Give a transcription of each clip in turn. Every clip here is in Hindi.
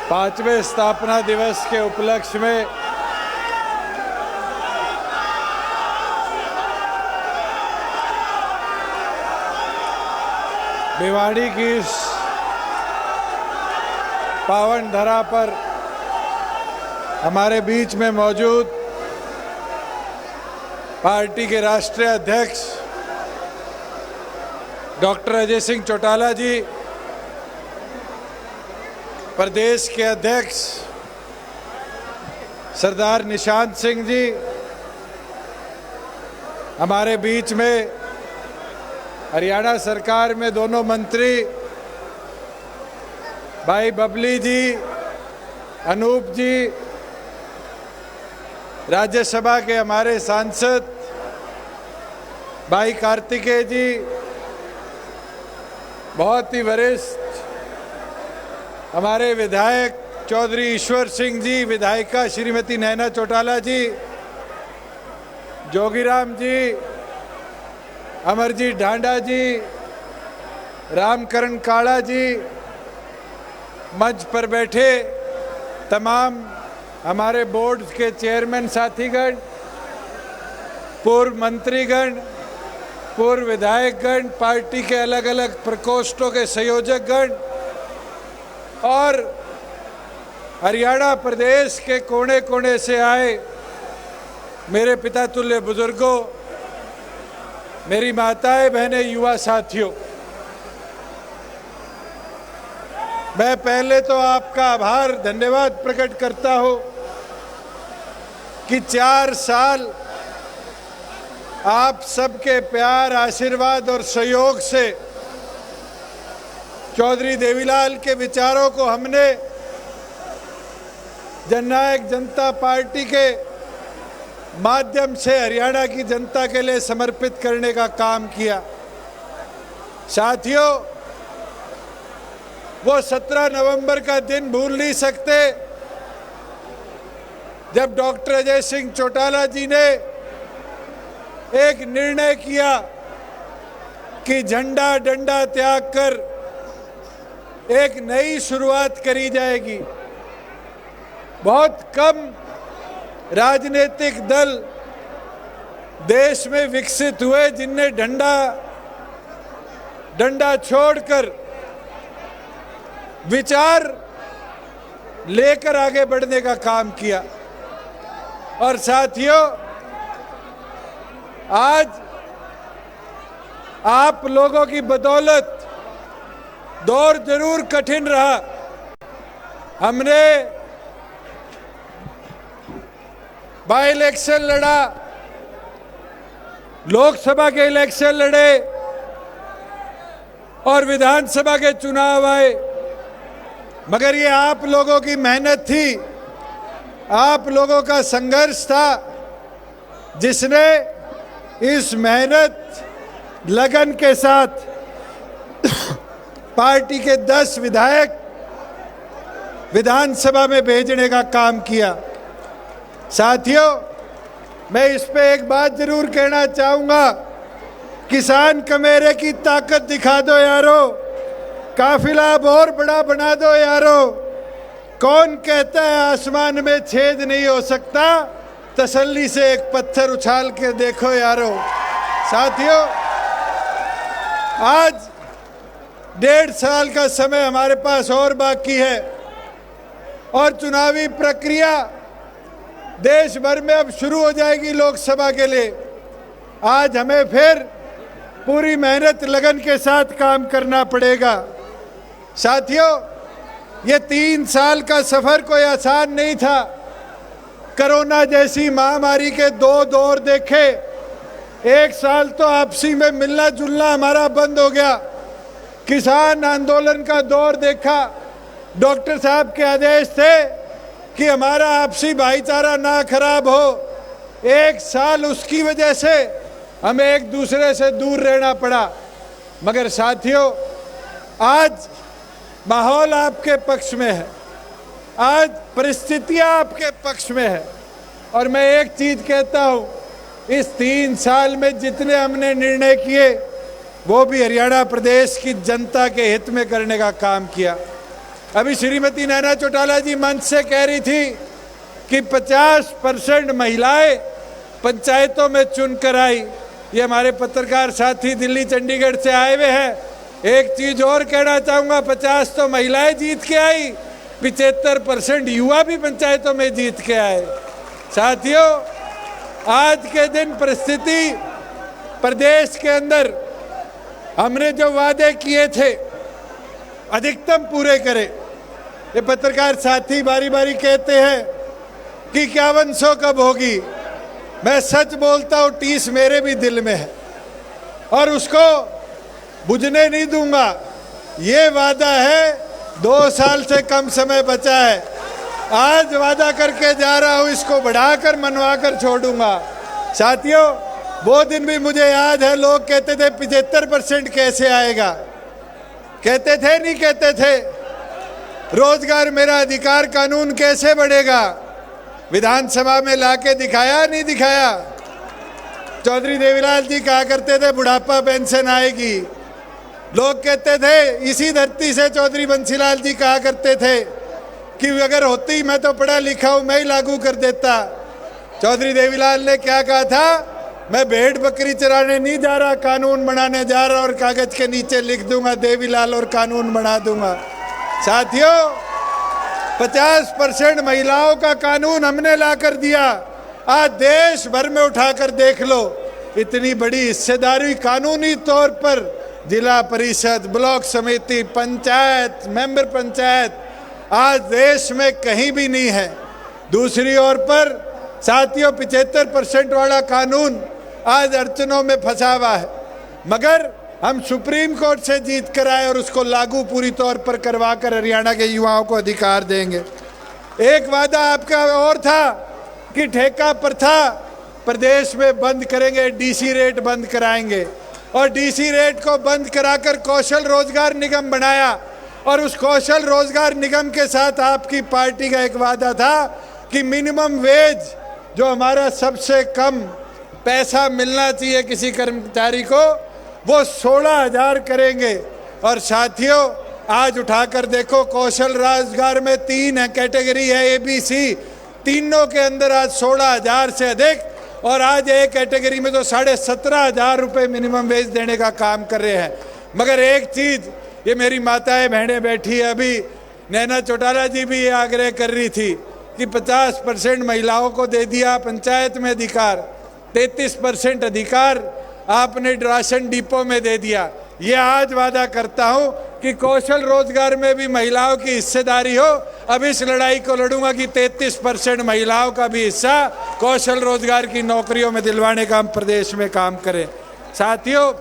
5वें स्थापना दिवस के उपलक्ष्य में भिवाड़ी की इस पावन धरा पर हमारे बीच में मौजूद पार्टी के राष्ट्रीय अध्यक्ष डॉक्टर अजय सिंह चौटाला जी, प्रदेश के अध्यक्ष सरदार निशांत सिंह जी, हमारे बीच में हरियाणा सरकार में दोनों मंत्री भाई बबली जी, अनूप जी, राज्यसभा के हमारे सांसद भाई कार्तिकेय जी, बहुत ही वरिष्ठ हमारे विधायक चौधरी ईश्वर सिंह जी, विधायिका श्रीमती नैना चौटाला जी, जोगीराम जी, अमरजीत ढांडा जी, रामकरण काड़ा जी, मंच पर बैठे तमाम हमारे बोर्ड के चेयरमैन साथीगण, पूर्व मंत्रीगण, पूर्व विधायकगण, पार्टी के अलग अलग प्रकोष्ठों के संयोजकगण और हरियाणा प्रदेश के कोने कोने से आए मेरे पिता तुल्य बुजुर्गों, मेरी माताएं, बहनें, युवा साथियों, मैं पहले तो आपका आभार धन्यवाद प्रकट करता हूं कि 4 साल आप सबके प्यार, आशीर्वाद और सहयोग से चौधरी देवीलाल के विचारों को हमने जननायक जनता पार्टी के माध्यम से हरियाणा की जनता के लिए समर्पित करने का काम किया। साथियों, वो 17 नवंबर का दिन भूल नहीं सकते जब डॉक्टर अजय सिंह चौटाला जी ने एक निर्णय किया कि झंडा डंडा त्याग कर एक नई शुरुआत करी जाएगी। बहुत कम राजनीतिक दल देश में विकसित हुए जिनने डंडा छोड़कर विचार लेकर आगे बढ़ने का काम किया। और साथियों, आज आप लोगों की बदौलत दौर जरूर कठिन रहा। हमने बाई इलेक्शन लड़ा, लोकसभा के इलेक्शन लड़े और विधानसभा के चुनाव आए, मगर ये आप लोगों की मेहनत थी, आप लोगों का संघर्ष था जिसने इस मेहनत लगन के साथ पार्टी के 10 विधायक विधानसभा में भेजने का काम किया। साथियों, मैं इस पे एक बात जरूर कहना चाहूंगा, किसान कमेरे की ताकत दिखा दो यारो, काफिला और बड़ा बना दो यारो। कौन कहता है आसमान में छेद नहीं हो सकता, तसल्ली से एक पत्थर उछाल के देखो यारो। साथियों, आज 1.5 साल का समय हमारे पास और बाकी है और चुनावी प्रक्रिया देश भर में अब शुरू हो जाएगी लोकसभा के लिए। आज हमें फिर पूरी मेहनत लगन के साथ काम करना पड़ेगा। साथियों, ये 3 साल का सफर कोई आसान नहीं था। कोरोना जैसी महामारी के 2 दौर देखे, 1 साल तो आपसी में मिलना जुलना हमारा बंद हो गया। किसान आंदोलन का दौर देखा, डॉक्टर साहब के आदेश थे कि हमारा आपसी भाईचारा ना खराब हो। 1 साल उसकी वजह से हमें एक दूसरे से दूर रहना पड़ा, मगर साथियों, आज माहौल आपके पक्ष में है, आज परिस्थितियां आपके पक्ष में है। और मैं एक चीज कहता हूं, इस 3 साल में जितने हमने निर्णय किए वो भी हरियाणा प्रदेश की जनता के हित में करने का काम किया। अभी श्रीमती नैना चौटाला जी मंच से कह रही थी कि 50% महिलाएं पंचायतों में चुनकर आई। ये हमारे पत्रकार साथी दिल्ली चंडीगढ़ से आए हुए हैं। एक चीज और कहना चाहूँगा, 50 तो महिलाएं जीत के आई, 75% युवा भी पंचायतों में जीत के आए। साथियों, आज के दिन परिस्थिति प्रदेश के अंदर हमने जो वादे किए थे अधिकतम पूरे करें। ये पत्रकार साथी बारी बारी कहते हैं कि 5100 कब होगी। मैं सच बोलता हूँ, टीस मेरे भी दिल में है और उसको बुझने नहीं दूंगा। ये वादा है, 2 साल से कम समय बचा है। आज वादा करके जा रहा हूँ, इसको बढ़ाकर मनवा कर छोड़ूंगा। साथियों, वो दिन भी मुझे याद है, लोग कहते थे 75% कैसे आएगा। कहते थे नहीं कहते थे? रोजगार मेरा अधिकार कानून कैसे बढ़ेगा? विधानसभा में लाके दिखाया नहीं दिखाया? चौधरी देवीलाल जी कहा करते थे बुढ़ापा पेंशन आएगी। लोग कहते थे, इसी धरती से चौधरी बंसीलाल जी कहा करते थे कि अगर होती मैं तो पढ़ा लिखा हूं, मैं ही लागू कर देता। चौधरी देवीलाल ने क्या कहा था? मैं भेड़ बकरी चराने नहीं जा रहा, कानून बनाने जा रहा और कागज के नीचे लिख दूंगा देवीलाल और कानून बना दूंगा। साथियों, 50% महिलाओं का कानून हमने ला कर दिया। आज देश भर में उठाकर देख लो, इतनी बड़ी हिस्सेदारी कानूनी तौर पर जिला परिषद, ब्लॉक समिति, पंचायत, मेंबर पंचायत आज देश में कहीं भी नहीं है। दूसरी ओर पर साथियों, 75% वाला कानून आज अड़चनों में फंसा हुआ है, मगर हम सुप्रीम कोर्ट से जीत कर आए और उसको लागू पूरी तौर पर करवा कर हरियाणा के युवाओं को अधिकार देंगे। एक वादा आपका और था कि ठेका प्रथा प्रदेश में बंद करेंगे, डीसी रेट बंद कराएंगे और डीसी रेट को बंद कराकर कौशल रोजगार निगम बनाया। और उस कौशल रोजगार निगम के साथ आपकी पार्टी का एक वादा था कि मिनिमम वेज, जो हमारा सबसे कम पैसा मिलना चाहिए किसी कर्मचारी को, वो 16,000 करेंगे। और साथियों, आज उठाकर देखो, कौशल रोजगार में 3 कैटेगरी है, ABC, तीनों के अंदर आज 16,000 से अधिक। और आज एक कैटेगरी में तो 17,500 रुपये मिनिमम वेज देने का काम कर रहे हैं। मगर एक चीज़, ये मेरी माताएं बहनें बैठी है, अभी नैना चौटाला जी भी ये आग्रह कर रही थी कि 50% महिलाओं को दे दिया पंचायत में अधिकार, 33% अधिकार आपने राशन डिपो में दे दिया। ये आज वादा करता हूं कि कौशल रोजगार में भी महिलाओं की हिस्सेदारी हो। अब इस लड़ाई को लड़ूंगा कि 33% महिलाओं का भी हिस्सा कौशल रोजगार की नौकरियों में दिलवाने का हम प्रदेश में काम करें। साथियों,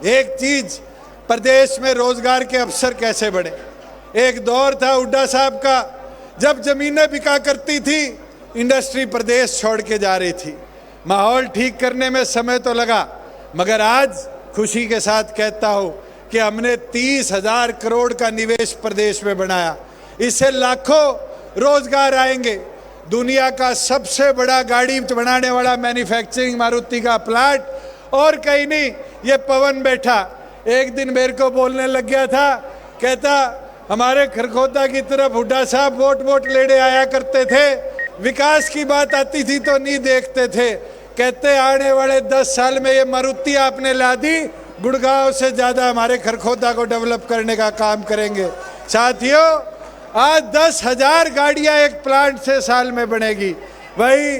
एक चीज, प्रदेश में रोजगार के अवसर कैसे बढ़े। एक दौर था हुड्डा साहब का, जब जमीनें बिका करती थी, इंडस्ट्री प्रदेश छोड़ के जा रही थी। माहौल ठीक करने में समय तो लगा, मगर आज खुशी के साथ कहता हूं कि हमने 30,000 करोड़ का निवेश प्रदेश में बनाया। इससे लाखों रोजगार आएंगे। दुनिया का सबसे बड़ा गाड़ी बनाने वाला मैन्युफैक्चरिंग मारुति का प्लांट और कहीं नहीं, ये पवन बैठा एक दिन मेरे को बोलने लग गया था, कहता हमारे खरखोदा की तरफ हुड्डा साहब वोट लेने आया करते थे, विकास की बात आती थी तो नहीं देखते थे। कहते आने वाले 10 साल में ये मारुति आपने ला दी, गुड़गांव से ज़्यादा हमारे खरखोदा को डेवलप करने का काम करेंगे। साथियों, आज 10,000 गाड़ियाँ एक प्लांट से साल में बनेगी। वही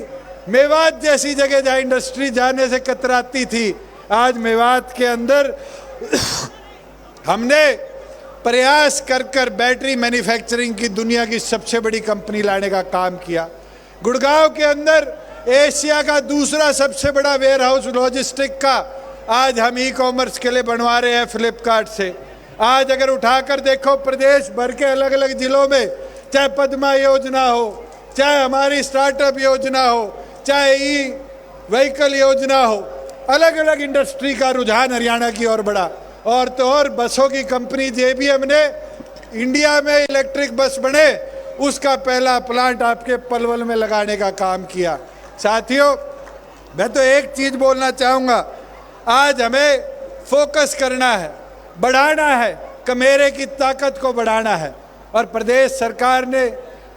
मेवात जैसी जगह जहाँ इंडस्ट्री जाने से कतराती थी, आज मेवात के अंदर हमने प्रयास कर बैटरी मैन्युफैक्चरिंग की दुनिया की सबसे बड़ी कंपनी लाने का काम किया। गुड़गांव के अंदर एशिया का दूसरा सबसे बड़ा वेयर हाउस लॉजिस्टिक का आज हम ई-कॉमर्स के लिए बनवा रहे हैं फ्लिपकार्ट से। आज अगर उठाकर देखो, प्रदेश भर के अलग अलग जिलों में, चाहे पद्मा योजना हो, चाहे हमारी स्टार्टअप योजना हो, चाहे ई व्हीकल योजना हो, अलग अलग इंडस्ट्री का रुझान हरियाणा की ओर बढ़ा। और तो और बसों की कंपनी JBM ने इंडिया में इलेक्ट्रिक बस बने, उसका पहला प्लांट आपके पलवल में लगाने का काम किया। साथियों, मैं तो एक चीज़ बोलना चाहूँगा, आज हमें फोकस करना है, बढ़ाना है, कमेरे की ताकत को बढ़ाना है। और प्रदेश सरकार ने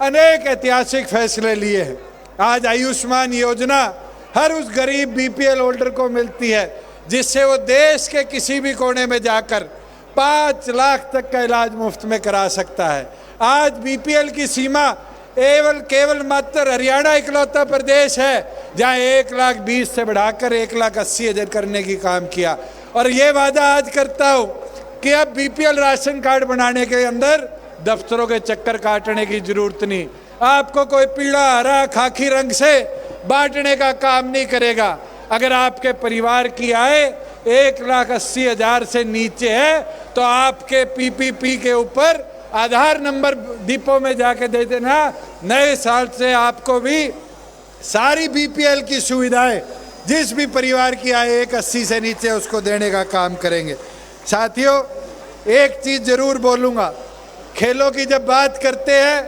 अनेक ऐतिहासिक फैसले लिए हैं। आज आयुष्मान योजना हर उस गरीब बीपीएल होल्डर को मिलती है जिससे वो देश के किसी भी कोने में जाकर 5 लाख तक का इलाज मुफ्त में करा सकता है। आज बीपीएल की सीमा केवल मात्र हरियाणा इकलौता प्रदेश है जहां 1,20,000 से बढ़ाकर 1,80,000 करने की काम किया। और ये वादा आज करता हूं कि अब बीपीएल राशन कार्ड बनाने के अंदर दफ्तरों के चक्कर काटने की जरूरत नहीं। आपको कोई पीला हरा खाकी रंग से बांटने का काम नहीं करेगा। अगर आपके परिवार की आय 1,80,000 से नीचे है तो आपके पीपीपी के ऊपर आधार नंबर डिपो में जाके दे देना। नए साल से आपको भी सारी बीपीएल की सुविधाएं जिस भी परिवार की आय 1,80 से नीचे उसको देने का काम करेंगे। साथियों, एक चीज जरूर बोलूँगा, खेलों की जब बात करते हैं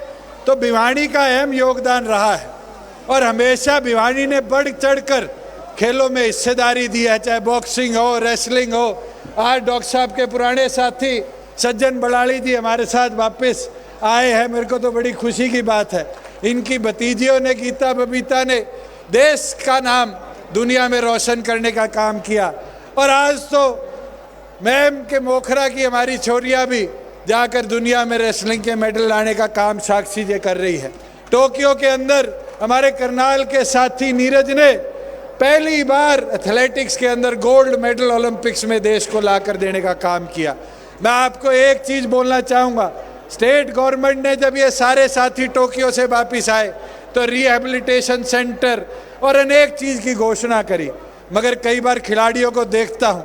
तो भिवानी का अहम योगदान रहा है और हमेशा भिवानी ने बढ़ चढ़कर खेलों में हिस्सेदारी दी है, चाहे बॉक्सिंग हो, रेसलिंग हो। आज डॉक्टर साहब के पुराने साथी सज्जन बड़ाली जी हमारे साथ वापस आए हैं, मेरे को तो बड़ी खुशी की बात है। इनकी भतीजियों ने, गीता बबीता ने देश का नाम दुनिया में रोशन करने का काम किया। और आज तो मैम के मोखरा की हमारी छोरियाँ भी जाकर दुनिया में रेसलिंग के मेडल लाने का काम साक्षी जी कर रही है। टोक्यो के अंदर हमारे करनाल के साथी नीरज ने पहली बार एथलेटिक्स के अंदर गोल्ड मेडल ओलंपिक्स में देश को लाकर देने का काम किया। मैं आपको एक चीज बोलना चाहूँगा, स्टेट गवर्नमेंट ने जब ये सारे साथी टोक्यो से वापिस आए तो रिहैबिलिटेशन सेंटर और अनेक चीज़ की घोषणा करी। मगर कई बार खिलाड़ियों को देखता हूँ,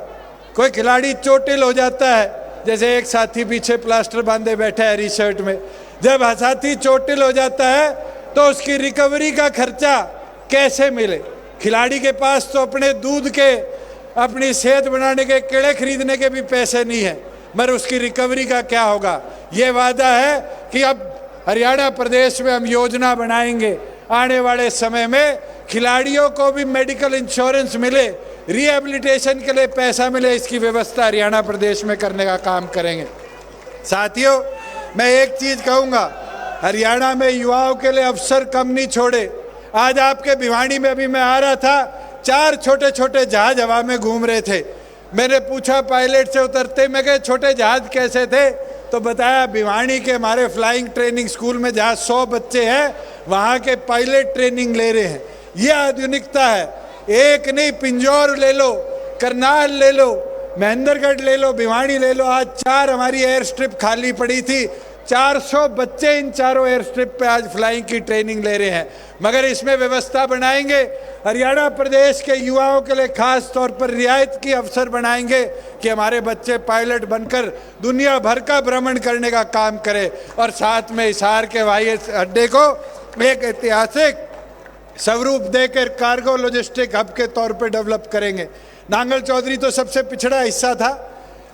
कोई खिलाड़ी चोटिल हो जाता है, जैसे एक साथी पीछे प्लास्टर बांधे बैठा है रिशर्ट में। जब साथी चोटिल हो जाता है तो उसकी रिकवरी का खर्चा कैसे मिले? खिलाड़ी के पास तो अपने दूध के, अपनी सेहत बनाने के कीड़े खरीदने के भी पैसे नहीं है, मगर उसकी रिकवरी का क्या होगा? ये वादा है कि अब हरियाणा प्रदेश में हम योजना बनाएंगे, आने वाले समय में खिलाड़ियों को भी मेडिकल इंश्योरेंस मिले, रिहैबिलिटेशन के लिए पैसा मिले, इसकी व्यवस्था हरियाणा प्रदेश में करने का काम करेंगे। साथियों, मैं एक चीज़ कहूँगा, हरियाणा में युवाओं के लिए अवसर कम नहीं छोड़े। आज आपके भिवानी में अभी मैं आ रहा था, 4 छोटे छोटे जहाज हवा में घूम रहे थे। मैंने पूछा पायलट से उतरते, मैं कहा छोटे जहाज कैसे थे? तो बताया भिवानी के हमारे फ्लाइंग ट्रेनिंग स्कूल में जहाँ 100 बच्चे हैं वहाँ के पायलट ट्रेनिंग ले रहे हैं। ये आधुनिकता है। एक नहीं, पिंजौर ले लो, करनाल ले लो, महेंद्रगढ़ ले लो, भिवानी ले लो। आज 4 हमारी एयर स्ट्रिप खाली पड़ी थी, 400 बच्चे इन चारों एयर स्ट्रिप पे आज फ्लाइंग की ट्रेनिंग ले रहे हैं। मगर इसमें व्यवस्था बनाएंगे, हरियाणा प्रदेश के युवाओं के लिए खास तौर पर रियायत की अवसर बनाएंगे कि हमारे बच्चे पायलट बनकर दुनिया भर का भ्रमण करने का काम करें। और साथ में हिसार के हवाई अड्डे को एक ऐतिहासिक स्वरूप देकर कार्गो लॉजिस्टिक हब के तौर पर डेवलप करेंगे। नांगल चौधरी तो सबसे पिछड़ा हिस्सा था,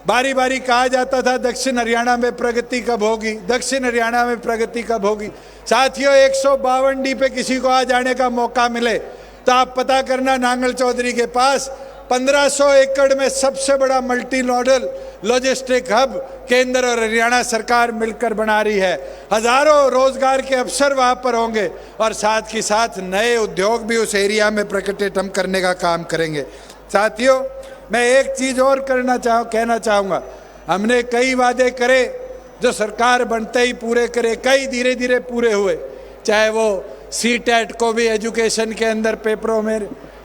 बारी बारी कहा जाता था दक्षिण हरियाणा में प्रगति कब होगी, दक्षिण हरियाणा में प्रगति कब होगी। साथियों, 152 डी पे किसी को आ जाने का मौका मिले तो आप पता करना, नांगल चौधरी के पास 1500 एकड़ में सबसे बड़ा मल्टी मॉडल लॉजिस्टिक हब केंद्र और हरियाणा सरकार मिलकर बना रही है। हजारों रोजगार के अवसर वहाँ पर होंगे और साथ ही साथ नए उद्योग भी उस एरिया में प्रकटित हम करने का काम करेंगे। साथियों, मैं एक चीज़ और कहना चाहूँगा, हमने कई वादे करे जो सरकार बनते ही पूरे करे, कई धीरे धीरे पूरे हुए। चाहे वो सीटेट को भी एजुकेशन के अंदर पेपरों में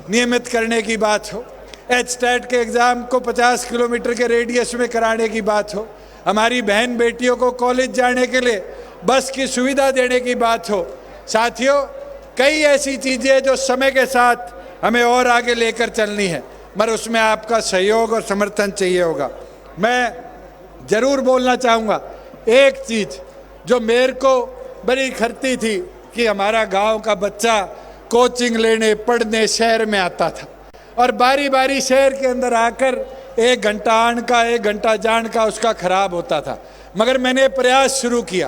नियमित करने की बात हो, एचटेट के एग्ज़ाम को 50 किलोमीटर के रेडियस में कराने की बात हो, हमारी बहन बेटियों को कॉलेज जाने के लिए बस की सुविधा देने की बात हो। साथियों, कई ऐसी चीज़ें जो समय के साथ हमें और आगे लेकर चलनी है, मगर उसमें आपका सहयोग और समर्थन चाहिए होगा। मैं ज़रूर बोलना चाहूँगा, एक चीज़ जो मेरे को बड़ी खरती थी कि हमारा गांव का बच्चा कोचिंग लेने पढ़ने शहर में आता था और बारी बारी शहर के अंदर आकर 1 घंटा आने का 1 घंटा जाने का उसका खराब होता था। मगर मैंने प्रयास शुरू किया।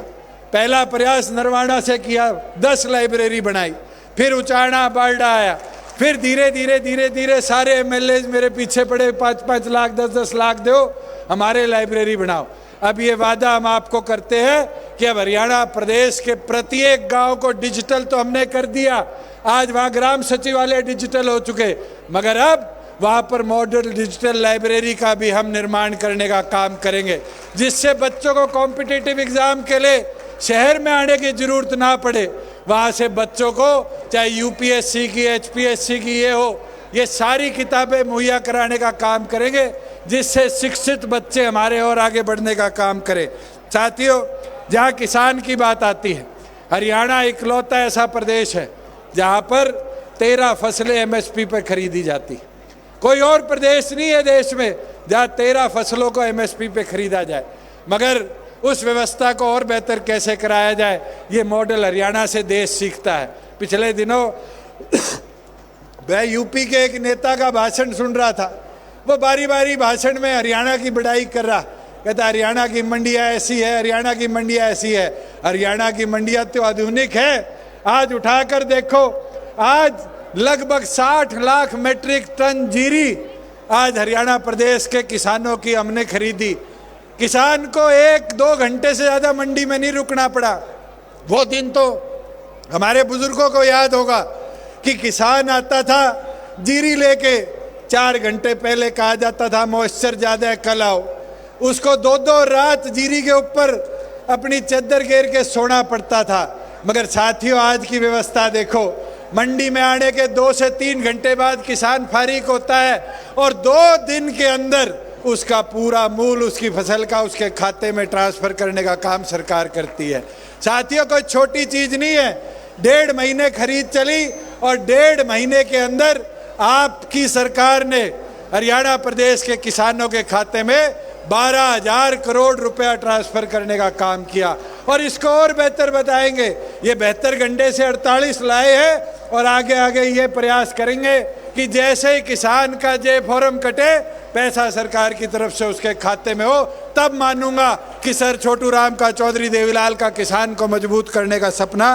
पहला प्रयास नरवाना से किया, 10 लाइब्रेरी बनाई, फिर उचाना बारडा आया, फिर धीरे धीरे सारे एमएलए मेरे पीछे पड़े, 5-5 लाख 10-10 लाख दो, हमारे लाइब्रेरी बनाओ। अब ये वादा हम आपको करते हैं कि अब हरियाणा प्रदेश के प्रत्येक गांव को डिजिटल तो हमने कर दिया, आज वहाँ ग्राम सचिवालय डिजिटल हो चुके, मगर अब वहाँ पर मॉडल डिजिटल लाइब्रेरी का भी हम निर्माण करने का काम करेंगे, जिससे बच्चों को कॉम्पिटिटिव एग्ज़ाम के लिए शहर में आने की ज़रूरत ना पड़े। वहाँ से बच्चों को चाहे यूपीएससी की, एचपीएससी की ये सारी किताबें मुहैया कराने का काम करेंगे, जिससे शिक्षित बच्चे हमारे और आगे बढ़ने का काम करें। साथियों, जहाँ किसान की बात आती है, हरियाणा इकलौता ऐसा प्रदेश है जहाँ पर 13 फसलें एमएसपी पर खरीदी जाती। कोई और प्रदेश नहीं है देश में जहाँ 13 फसलों को एमएसपी पे खरीदा जाए। मगर उस व्यवस्था को और बेहतर कैसे कराया जाए, ये मॉडल हरियाणा से देश सीखता है। पिछले दिनों मैं यूपी के एक नेता का भाषण सुन रहा था। वो बारी बारी भाषण में हरियाणा की बड़ाई कर रहा, कहता हरियाणा की मंडियाँ ऐसी है, हरियाणा की मंडियाँ ऐसी है। हरियाणा की मंडियाँ तो आधुनिक है, आज उठाकर देखो, आज लगभग 60 लाख मेट्रिक टन जीरी आज हरियाणा प्रदेश के किसानों की हमने खरीदी। किसान को 1-2 घंटे से ज़्यादा मंडी में नहीं रुकना पड़ा। वो दिन तो हमारे बुजुर्गों को याद होगा कि किसान आता था जीरी लेके, 4 घंटे पहले कहा जाता था मॉइस्चर ज़्यादा है कल आओ, उसको 2-2 रात जीरी के ऊपर अपनी चद्दर घेर के सोना पड़ता था। मगर साथियों, आज की व्यवस्था देखो, मंडी में आने के 2 से 3 घंटे बाद किसान फारिग होता है और 2 दिन के अंदर उसका पूरा मूल उसकी फसल का उसके खाते में ट्रांसफर करने का काम सरकार करती है। साथियों, कोई छोटी चीज नहीं है। 1.5 महीने खरीद चली और 1.5 महीने के अंदर आपकी सरकार ने हरियाणा प्रदेश के किसानों के खाते में 12,000 करोड़ रुपया ट्रांसफर करने का काम किया। और इसको और बेहतर बताएंगे, ये बेहतर गंडे से 48 लाए हैं और आगे आगे ये प्रयास करेंगे कि जैसे ही किसान का जे फॉर्म कटे, पैसा सरकार की तरफ से उसके खाते में हो, तब मानूंगा कि सर छोटू राम का, चौधरी देवीलाल का किसान को मजबूत करने का सपना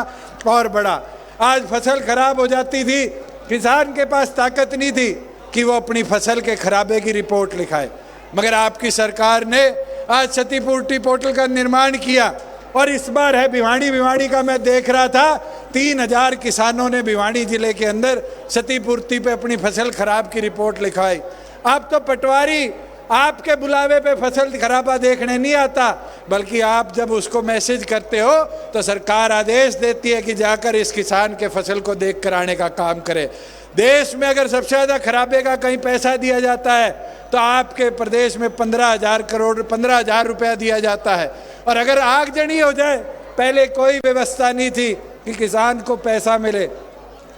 और बड़ा। आज फसल खराब हो जाती थी, किसान के पास ताकत नहीं थी कि वो अपनी फसल के खराबे की रिपोर्ट लिखाए, मगर आपकी सरकार ने आज क्षतिपूर्ति पोर्टल का निर्माण किया और इस बार है भिवाड़ी का। मैं देख रहा था 3000 किसानों ने भिवाड़ी जिले के अंदर क्षतिपूर्ति पे अपनी फसल खराब की रिपोर्ट लिखवाई। अब तो पटवारी आपके बुलावे पे फसल खराबा देखने नहीं आता, बल्कि आप जब उसको मैसेज करते हो तो सरकार आदेश देती है कि जाकर इस किसान के फसल को देख कर आने का काम करे। देश में अगर सबसे ज़्यादा खराबे का कहीं पैसा दिया जाता है तो आपके प्रदेश में 15,000 रुपया दिया जाता है। और अगर आगजनी हो जाए, पहले कोई व्यवस्था नहीं थी कि किसान को पैसा मिले,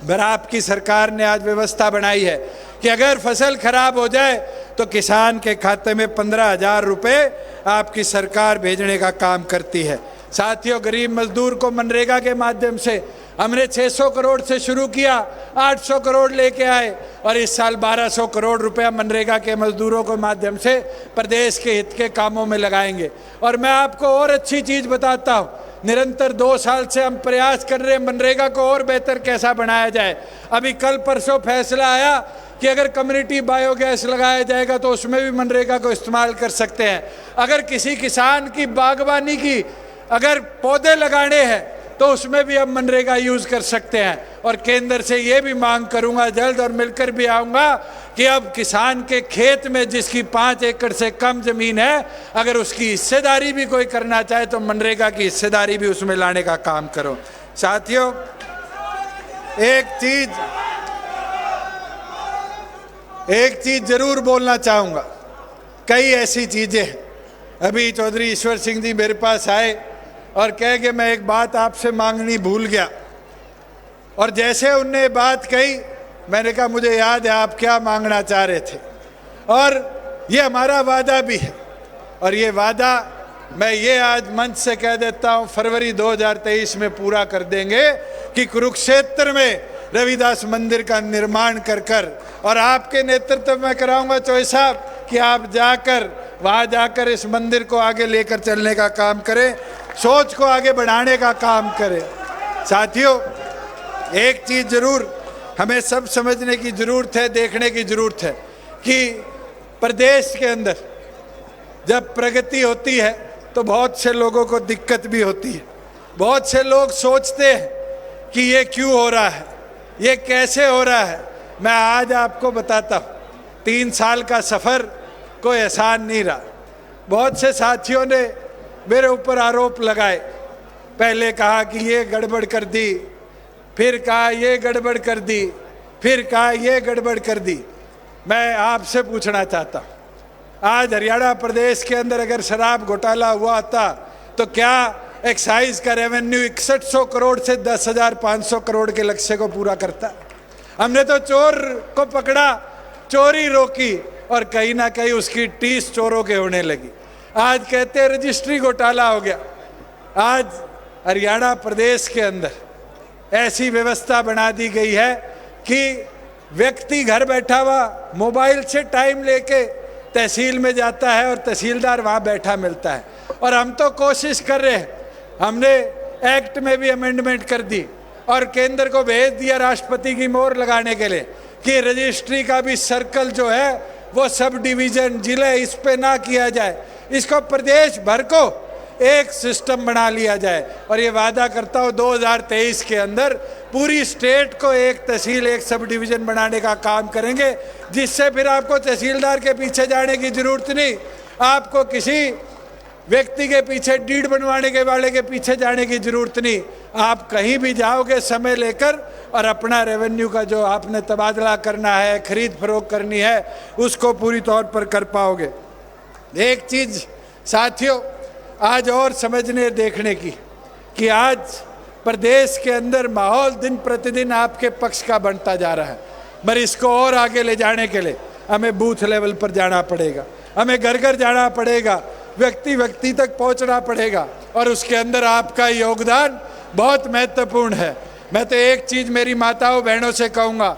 पर आपकी सरकार ने आज व्यवस्था बनाई है कि अगर फसल खराब हो जाए तो किसान के खाते में 15,000 रुपये आपकी सरकार भेजने का काम करती है। साथियों, गरीब मजदूर को मनरेगा के माध्यम से हमने 600 करोड़ से शुरू किया, 800 करोड़ लेके आए और इस साल 1200 करोड़ रुपया मनरेगा के मजदूरों के माध्यम से प्रदेश के हित के कामों में लगाएंगे। और मैं आपको और अच्छी चीज़ बताता हूँ, निरंतर 2 साल से हम प्रयास कर रहे हैं मनरेगा को और बेहतर कैसा बनाया जाए। अभी कल परसों फैसला आया कि अगर कम्युनिटी बायोगैस लगाया जाएगा तो उसमें भी मनरेगा को इस्तेमाल कर सकते हैं। अगर किसी किसान की बागवानी की अगर पौधे लगाने हैं तो उसमें भी हम मनरेगा यूज़ कर सकते हैं। और केंद्र से ये भी मांग करूंगा जल्द, और मिलकर भी आऊँगा कि अब किसान के खेत में जिसकी 5 एकड़ से कम ज़मीन है, अगर उसकी हिस्सेदारी भी कोई करना चाहे तो मनरेगा की हिस्सेदारी भी उसमें लाने का काम करो। साथियों, एक चीज़ ज़रूर बोलना चाहूँगा, कई ऐसी चीज़ें हैं। अभी चौधरी ईश्वर सिंह जी मेरे पास आए और कह के मैं एक बात आपसे मांगनी भूल गया, और जैसे उनने बात कही मैंने कहा मुझे याद है आप क्या मांगना चाह रहे थे। और ये हमारा वादा भी है, और ये वादा मैं ये आज मंच से कह देता हूँ, फरवरी 2023 में पूरा कर देंगे कि कुरुक्षेत्र में रविदास मंदिर का निर्माण कर और आपके नेतृत्व में कराऊंगा चौधरी साहब कि आप जाकर वहाँ जाकर इस मंदिर को आगे लेकर चलने का काम करें, सोच को आगे बढ़ाने का काम करें। साथियों, एक चीज़ जरूर हमें सब समझने की ज़रूरत है, देखने की ज़रूरत है कि प्रदेश के अंदर जब प्रगति होती है तो बहुत से लोगों को दिक्कत भी होती है। बहुत से लोग सोचते हैं कि ये क्यों हो रहा है, ये कैसे हो रहा है। मैं आज आपको बताता हूँ, 3 साल का सफ़र कोई आसान नहीं रहा। बहुत से साथियों ने मेरे ऊपर आरोप लगाए। पहले कहा कि ये गड़बड़ कर दी, फिर कहा ये गड़बड़ कर दी, फिर कहा ये गड़बड़ कर दी। मैं आपसे पूछना चाहता हूँ, आज हरियाणा प्रदेश के अंदर अगर शराब घोटाला हुआ था तो क्या एक्साइज का रेवेन्यू 6100 करोड़ से 10,500 करोड़ के लक्ष्य को पूरा करता? हमने तो चोर को पकड़ा, चोरी रोकी और कहीं ना कहीं उसकी टीस चोरों के होने लगी। आज कहते हैं रजिस्ट्री घोटाला हो गया। आज हरियाणा प्रदेश के अंदर ऐसी व्यवस्था बना दी गई है कि व्यक्ति घर बैठा हुआ मोबाइल से टाइम लेके तहसील में जाता है और तहसीलदार वहाँ बैठा मिलता है। और हम तो कोशिश कर रहे हैं, हमने एक्ट में भी अमेंडमेंट कर दी और केंद्र को भेज दिया राष्ट्रपति की मोहर लगाने के लिए कि रजिस्ट्री का भी सर्कल जो है वो सब डिवीज़न जिले इस पे ना किया जाए, इसको प्रदेश भर को एक सिस्टम बना लिया जाए। और ये वादा करता हूँ 2023 के अंदर पूरी स्टेट को एक तहसील एक सब डिवीज़न बनाने का काम करेंगे, जिससे फिर आपको तहसीलदार के पीछे जाने की ज़रूरत नहीं, आपको किसी व्यक्ति के पीछे डीड बनवाने के वाले के पीछे जाने की ज़रूरत नहीं। आप कहीं भी जाओगे समय लेकर और अपना रेवेन्यू का जो आपने तबादला करना है, खरीद फरोख्त करनी है, उसको पूरी तौर पर कर पाओगे। एक चीज़ साथियों आज और समझने देखने की कि आज प्रदेश के अंदर माहौल दिन प्रतिदिन आपके पक्ष का बनता जा रहा है, मगर इसको और आगे ले जाने के लिए हमें बूथ लेवल पर जाना पड़ेगा, हमें घर घर जाना पड़ेगा, व्यक्ति व्यक्ति तक पहुंचना पड़ेगा और उसके अंदर आपका योगदान बहुत महत्वपूर्ण है। मैं तो एक चीज़ मेरी माताओं बहनों से कहूँगा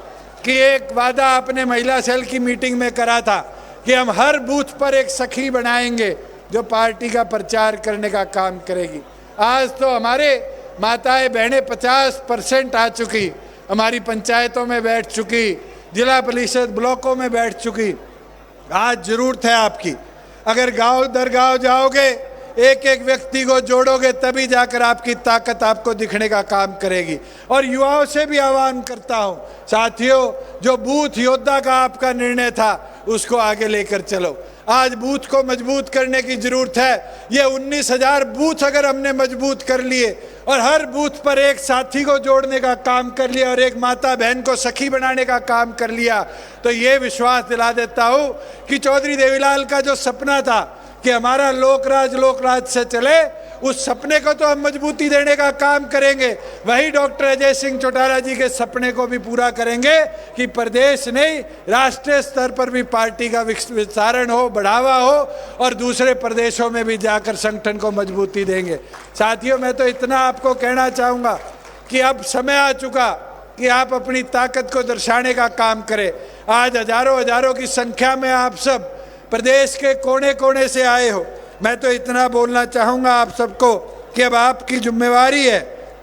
कि एक वादा आपने महिला सेल की मीटिंग में करा था कि हम हर बूथ पर एक सखी बनाएंगे जो पार्टी का प्रचार करने का काम करेगी। आज तो हमारे माताएं बहनें 50% आ चुकी, हमारी पंचायतों में बैठ चुकी, जिला परिषद ब्लॉकों में बैठ चुकी। आज ज़रूरत है आपकी, अगर गांव दर गांव जाओगे, एक एक व्यक्ति को जोड़ोगे, तभी जाकर आपकी ताकत आपको दिखने का काम करेगी। और युवाओं से भी आह्वान करता हूं, साथियों, जो बूथ योद्धा का आपका निर्णय था उसको आगे लेकर चलो। आज बूथ को मजबूत करने की ज़रूरत है। ये 19,000 बूथ अगर हमने मजबूत कर लिए और हर बूथ पर एक साथी को जोड़ने का काम कर लिया और एक माता बहन को सखी बनाने का काम कर लिया, तो ये विश्वास दिला देता हूँ कि चौधरी देवीलाल का जो सपना था कि हमारा लोकराज से चले, उस सपने को तो हम मजबूती देने का काम करेंगे। वही डॉक्टर अजय सिंह चौटाला जी के सपने को भी पूरा करेंगे कि प्रदेश नहीं राष्ट्रीय स्तर पर भी पार्टी का विस्तारण हो, बढ़ावा हो और दूसरे प्रदेशों में भी जाकर संगठन को मजबूती देंगे। साथियों, मैं तो इतना आपको कहना चाहूँगा कि अब समय आ चुका कि आप अपनी ताकत को दर्शाने का काम करें। आज हजारों की संख्या में आप सब प्रदेश के कोने कोने से आए हो। मैं तो इतना बोलना चाहूँगा आप सबको कि अब आपकी जिम्मेवारी है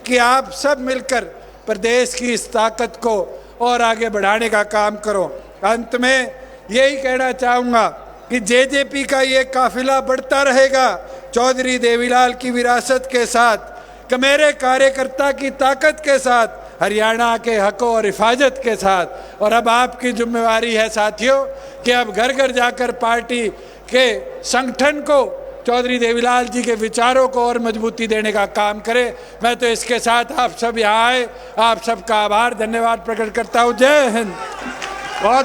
कि आप सब मिलकर प्रदेश की इस ताकत को और आगे बढ़ाने का काम करो। अंत में यही कहना चाहूँगा कि जेजेपी का ये काफिला बढ़ता रहेगा, चौधरी देवीलाल की विरासत के साथ, मेरे कार्यकर्ता की ताकत के साथ, हरियाणा के हकों और हिफाजत के साथ। और अब आपकी जिम्मेवारी है साथियों कि अब घर घर जाकर पार्टी के संगठन को, चौधरी देवीलाल जी के विचारों को और मजबूती देने का काम करें। मैं तो इसके साथ आप सब यहाँ आए, आप सबका आभार धन्यवाद प्रकट करता हूँ। जय हिंद। बहुत